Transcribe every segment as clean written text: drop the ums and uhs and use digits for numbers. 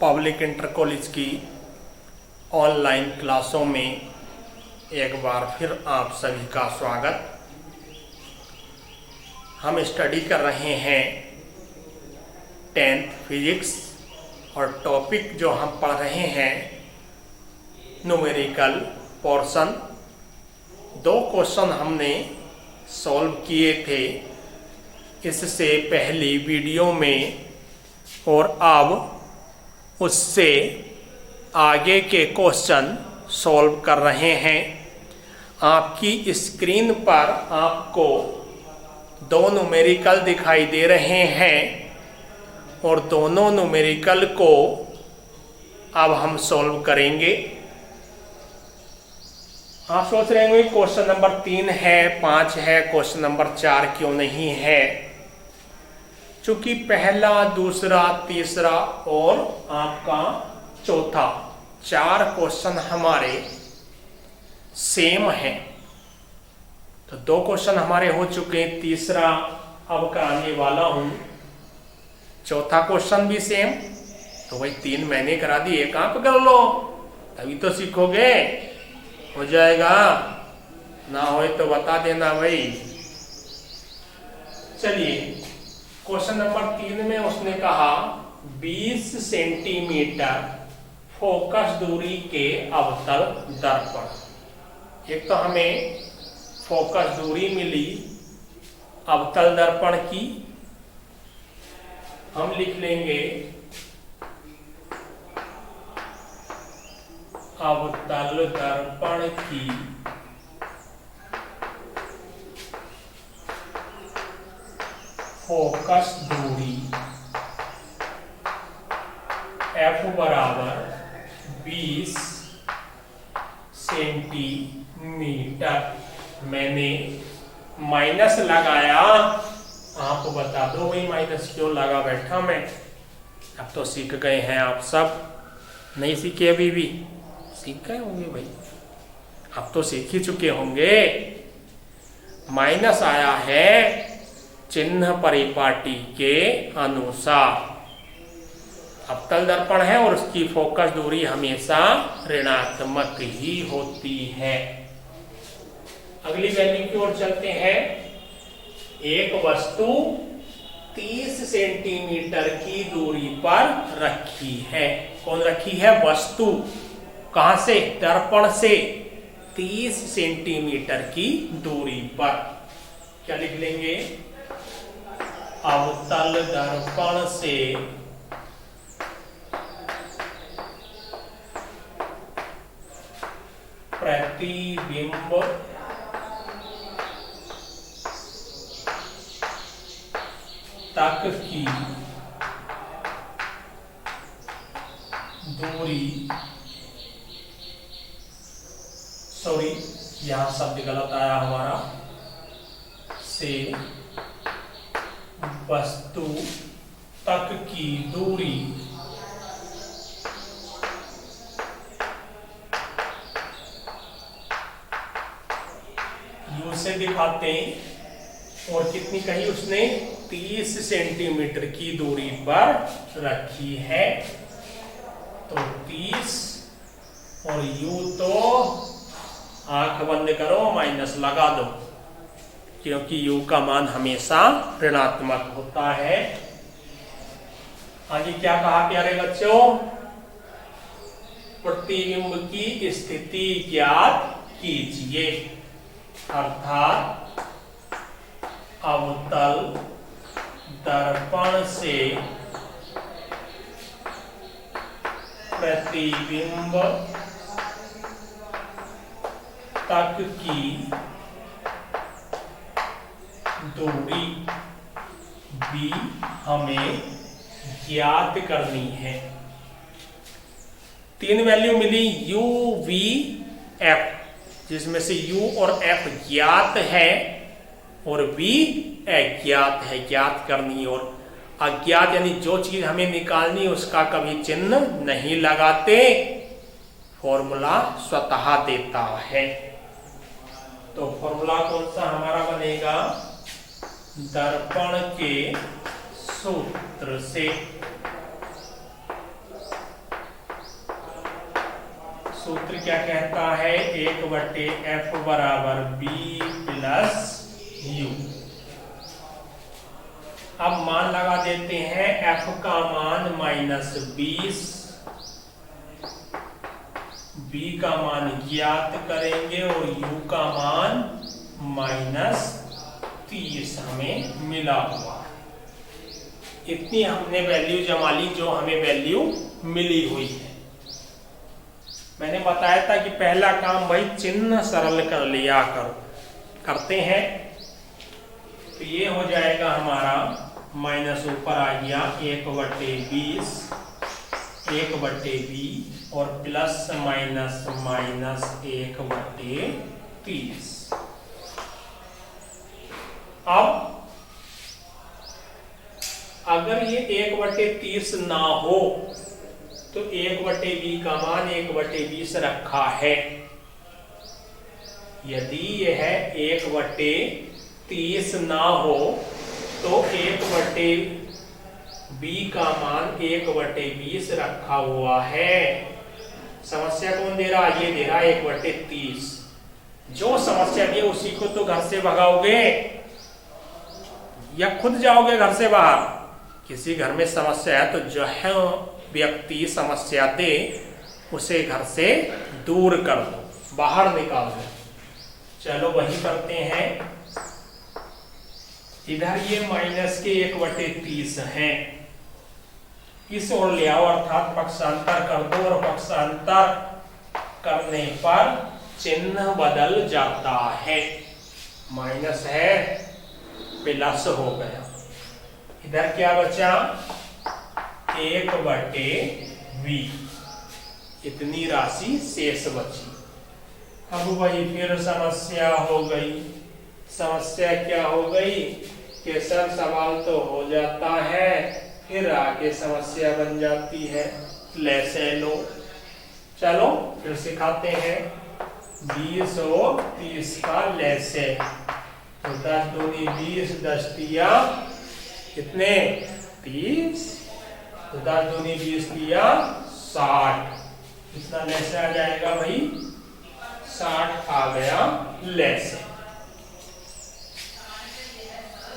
Public inter college की online क्लासों में एक बार फिर आप सभी का स्वागत। हम स्टडी कर रहे हैं 10th फिजिक्स और टॉपिक जो हम पढ़ रहे हैं न्यूमेरिकल पोर्शन। 2 क्वेश्चन हमने सॉल्व किए थे इससे पहली वीडियो में और अब उससे आगे के क्वेश्चन सॉल्व कर रहे हैं। आपकी स्क्रीन पर आपको 2 न्यूमेरिकल दिखाई दे रहे हैं और दोनों न्यूमेरिकल को अब हम सॉल्व करेंगे। आप सोच रहे होंगे क्वेश्चन नंबर 3 है, 5 है, क्वेश्चन नंबर 4 क्यों नहीं है? चूंकि पहला, दूसरा, तीसरा और आपका चौथा 4 क्वेश्चन हमारे सेम हैं। तो 2 क्वेश्चन हमारे हो चुके हैं, तीसरा अब कराने वाला हूं। चौथा क्वेश्चन भी सेम, तो भाई 3 मैंने करा दिए, एक आप कर लो तभी तो सीखोगे। हो जाएगा, ना हो तो बता देना भाई। चलिए, क्वेश्चन नंबर 3 में उसने कहा 20 सेंटीमीटर फोकस दूरी के अवतल दर्पण। एक तो हमें फोकस दूरी मिली अवतल दर्पण की, हम लिख लेंगे अवतल दर्पण की फोकस दूरी F बराबर 20 सेंटीमीटर। मैंने माइनस लगाया, आप बता दो भाई माइनस क्यों लगा बैठा मैं। अब तो सीख गए हैं आप सब, नहीं सीखे अभी भी? सीख गए होंगे भाई, अब तो सीख ही चुके होंगे। माइनस आया है चिन्ह परिपाटी के अनुसार। अवतल दर्पण है और उसकी फोकस दूरी हमेशा ऋणात्मक ही होती है। अगली वैल्यू की ओर चलते हैं। एक वस्तु 30 सेंटीमीटर की दूरी पर रखी है। कौन रखी है? वस्तु। कहां से? दर्पण से 30 सेंटीमीटर की दूरी पर। क्या लिख लेंगे? अवतल दर्पण से प्रतिबिंब तक की दूरी, सॉरी यहां शब्द गलत आया हमारा, से वस्तु तक की दूरी यू से दिखाते हैं। और कितनी कही उसने? 30 सेंटीमीटर की दूरी पर रखी है। तो 30 और यू तो आंख बंद करो, माइनस लगा दो, क्योंकि u का मान हमेशा ऋणात्मक होता है। आगे क्या कहा प्यारे बच्चों? प्रतिबिंब की स्थिति ज्ञात कीजिए, अर्थात अवतल दर्पण से प्रतिबिंब तक की दूरी भी हमें ज्ञात करनी है। 3 वैल्यू मिली u, v, f, जिसमें से u और f ज्ञात है और v अज्ञात है। ज्ञात करनी और अज्ञात यानी जो चीज हमें निकालनी उसका कभी चिन्ह नहीं लगाते, फॉर्मूला स्वतः देता है। तो फॉर्मूला कौन सा हमारा बनेगा? दर्पण के सूत्र से सूत्र क्या कहता है, 1/f बराबर b प्लस u। अब मान लगा देते हैं, f का मान -20, b का मान ज्ञात करेंगे और u का मान -30 हमें मिला हुआ है। इतनी हमने वैल्यू जमा ली जो हमें वैल्यू मिली हुई है। मैंने बताया था कि पहला काम भाई चिन्ह सरल कर लिया करते हैं। तो ये हो जाएगा हमारा माइनस ऊपर आ गया 1/20 1/20 और प्लस माइनस माइनस 1/30। अब अगर ये 1/30 ना हो तो 1/b का मान 1/20 रखा है। यदि यह 1/30 ना हो तो 1/b का मान 1/20 रखा हुआ है। समस्या कौन दे रहा है? ये दे रहा है 1/30। जो समस्या दी उसी को तो घर से भगाओगे या खुद जाओगे घर से बाहर। किसी घर में समस्या है तो जो है व्यक्ति समस्या दे उसे घर से दूर कर दो, बाहर निकाल दो। चलो वही करते हैं। इधर ये माइनस के 1/30 है, इस ओर ले आओ अर्थात पक्षांतर कर दो और पक्षांतर करने पर चिन्ह बदल जाता है। माइनस है प्लस हो गया। इधर क्या बचा? 1/v। इतनी राशि शेष बची। अब वही फिर समस्या हो गई। समस्या क्या हो गई कि सर सवाल तो हो जाता है, फिर आगे समस्या बन जाती है। लेसे लो, चलो फिर सिखाते हैं। 20 और 30 का लेसे, तो 10 दूनी 20, 10 तिया कितने? 30, तो 10 दूनी 20 तिया 60। कितना लेसे आ जाएगा भाई? 60 आ गया लेसे।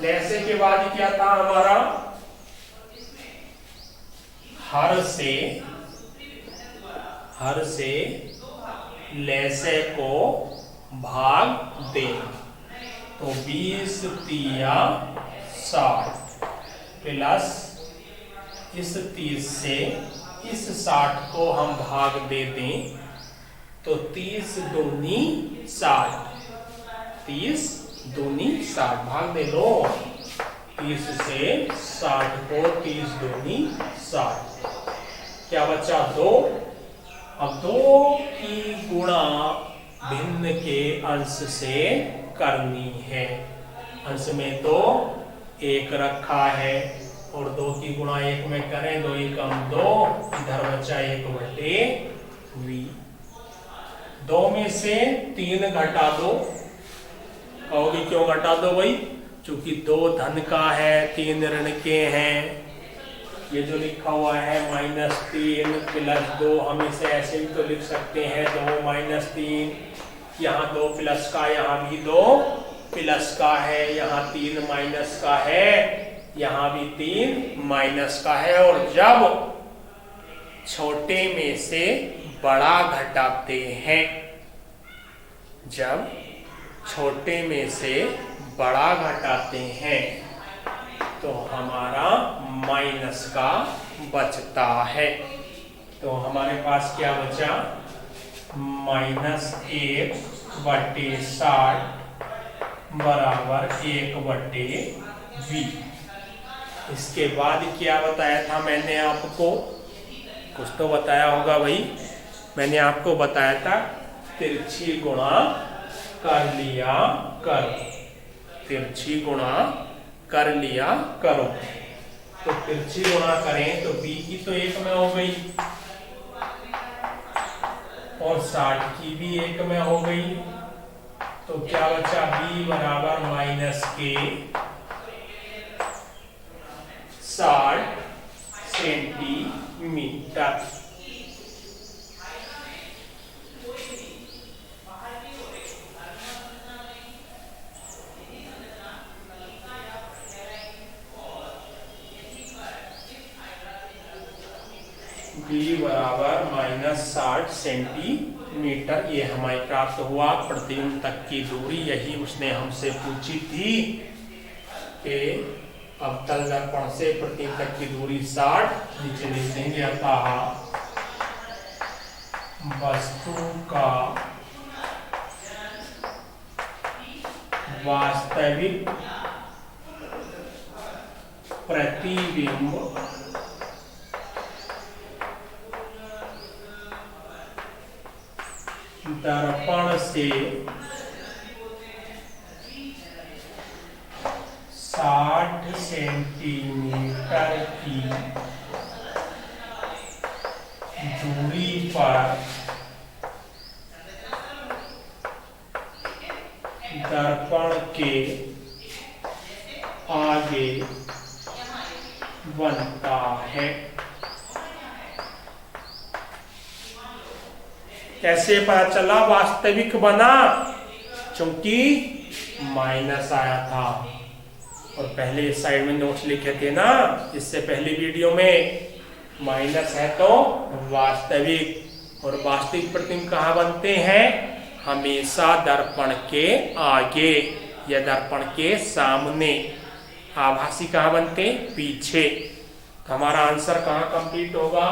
लेसे के बाद क्या था हमारा? हर से लेसे को भाग देना। तो 20 तिया 60 प्लस इस 30 से इस 60 को हम भाग दे दें तो 30 दूनी 60, 30 दूनी 60 भाग दे लो। 30 से 60 को 30 दूनी 60, क्या बचा? 2। अब 2 की गुणा भिन्न के अंश से करनी है। अंश में तो 1 रखा है और 2 की गुणा 1 में करें, 2 एकम 2, इधर बचा 1/v। 2 में से 3 घटा दो। कहोगे क्यों घटा दो भाई? चूंकि 2 धन का है, 3 ऋण के हैं। ये जो लिखा हुआ है -3 प्लस 2, हम इसे ऐसे भी तो लिख सकते हैं 2 - 3। यहाँ 2 प्लस का, यहाँ भी 2 प्लस का है, यहाँ 3 माइनस का है, यहाँ भी 3 माइनस का है। और जब छोटे में से बड़ा घटाते हैं, जब छोटे में से बड़ा घटाते हैं तो हमारा माइनस का बचता है। तो हमारे पास क्या बचा? -1/60 बराबर 1/v। इसके बाद क्या बताया था मैंने आपको? कुछ तो बताया होगा भाई। मैंने आपको बताया था तिरछी गुणा कर लिया करो, तिरछी गुणा कर लिया करो। तो तिरछी गुणा करें तो b की तो 1 में हो गई और 60 की भी 1 में हो गई। तो क्या बचा? b बराबर -के 60 सेंटीमीटर। b बराबर -60 सेंटीमीटर ये हमें प्राप्त हुआ। प्रतिबिंब तक की दूरी यही उसने हमसे पूछी थी कि अवतल दर्पण से प्रतिबिंब तक की दूरी 60, नीचे लिख देंगे अतः वस्तु का वास्तविक प्रतिबिंब दर्पण से 60 सेंटीमीटर की दूरी पर दर्पण के आगे बनता है। कैसे पता चला वास्तविक बना? क्योंकि माइनस आया था और पहले इस साइड में नोट्स लिखे थे ना, इससे पहले वीडियो में। माइनस है तो वास्तविक, और वास्तविक प्रतिबिंब कहाँ बनते हैं? हमेशा दर्पण के आगे या दर्पण के सामने। आभासी कहाँ बनते? पीछे। तो हमारा आंसर कहाँ कंप्लीट होगा?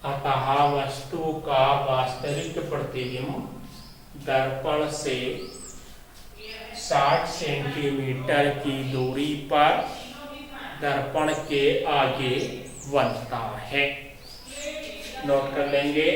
अतः वस्तु का वास्तविक प्रतिबिंब दर्पण से 60 सेंटीमीटर की दूरी पर दर्पण के आगे बनता है। नोट कर लेंगे।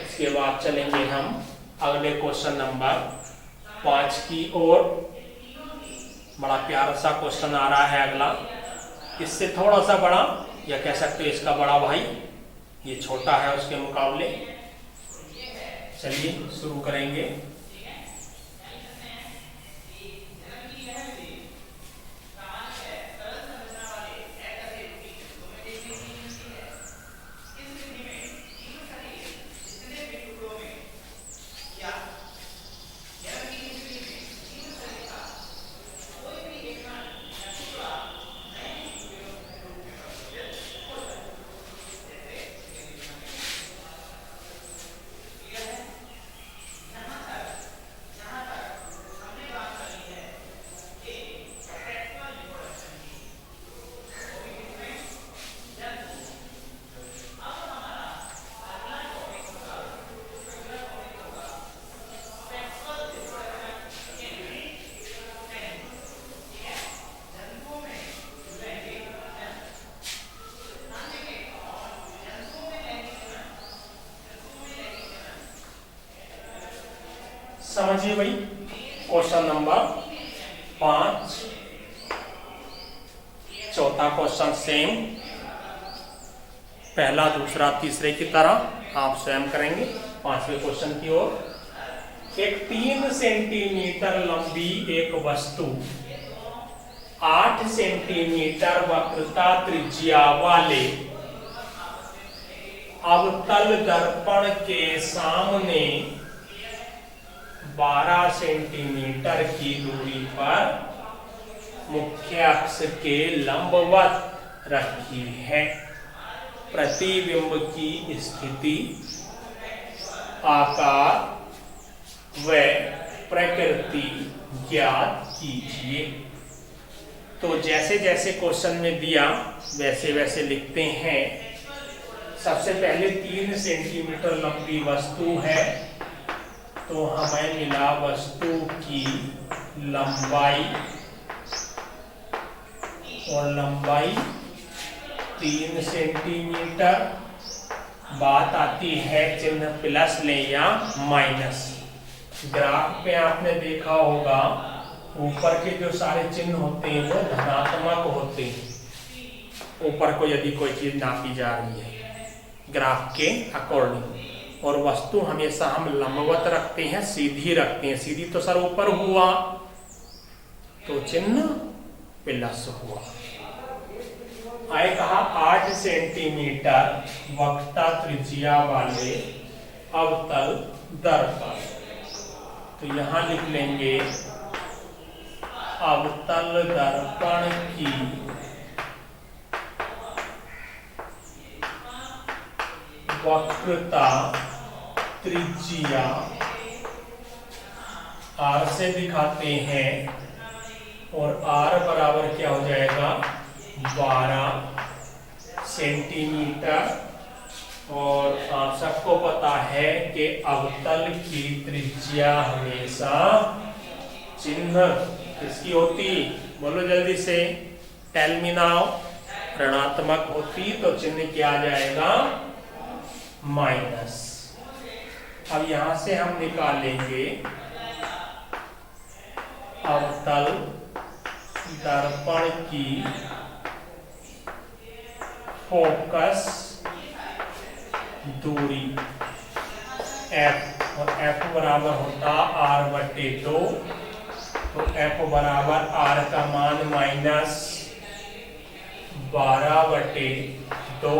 इसके बाद चलेंगे हम अगले क्वेश्चन नंबर 5 की ओर। बड़ा प्यारा सा क्वेश्चन आ रहा है अगला, इससे थोड़ा सा बड़ा, या कह सकते हैं इसका बड़ा भाई, ये छोटा है उसके मुकाबले। चलिए शुरू करेंगे। समझिए भाई, क्वेश्चन नंबर 5, चौथा क्वेश्चन सेम, पहला दूसरा तीसरे की तरह आप स्वयं करेंगे। 5वें क्वेश्चन की ओर। एक 3 सेंटीमीटर लंबी एक वस्तु 8 सेंटीमीटर वक्रता त्रिज्या वाले अवतल दर्पण के सामने 12 सेंटीमीटर की दूरी पर मुख्य अक्ष के लंबवत रखी है। प्रतिबिंब की स्थिति, आकार व प्रकृति ज्ञात कीजिए। तो जैसे जैसे क्वेश्चन में दिया वैसे वैसे लिखते हैं। सबसे पहले 3 सेंटीमीटर लंबी वस्तु है, तो हमें मिला वस्तु की लंबाई, और लंबाई 3 सेंटीमीटर। बात आती है चिन्ह प्लस ले या माइनस। ग्राफ पे आपने देखा होगा ऊपर के जो सारे चिन्ह होते हैं वो धनात्मक होते हैं। ऊपर को यदि कोई चीज नापी जा रही है ग्राफ के अकॉर्डिंग, और वस्तु हमेशा हम लंबवत रखते हैं, सीधी रखते हैं। सीधी तो सर ऊपर हुआ, तो चिन्ह प्लस हुआ। आए कहा 8 सेंटीमीटर वक्रता त्रिज्या वाले अवतल दर्पण, तो यहां लिख लेंगे अवतल दर्पण की वक्रता त्रिज्या r से दिखाते हैं और r बराबर क्या हो जाएगा 12 सेंटीमीटर। और आप सबको पता है कि अवतल की त्रिज्या हमेशा चिन्ह किसकी होती, बोलो जल्दी से, टेल मी नाउ। ऋणात्मक होती तो चिन्ह क्या आ जाएगा माइनस। अब यहां से हम निकालेंगे अवतल दर्पण की फोकस दूरी f, और f बराबर होता r/2। तो f बराबर r का मान -12/2।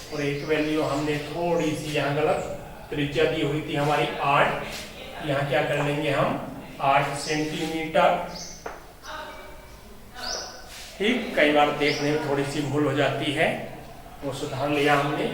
और एक वैल्यू हमने थोड़ी सी यहाँ गलत, त्रिज्या दी हुई थी हमारी 8, यहाँ क्या कर लेंगे हम 8 सेंटीमीटर। ठीक, कई बार देखने में थोड़ी सी भूल हो जाती है, वो सुधार लिया हमने।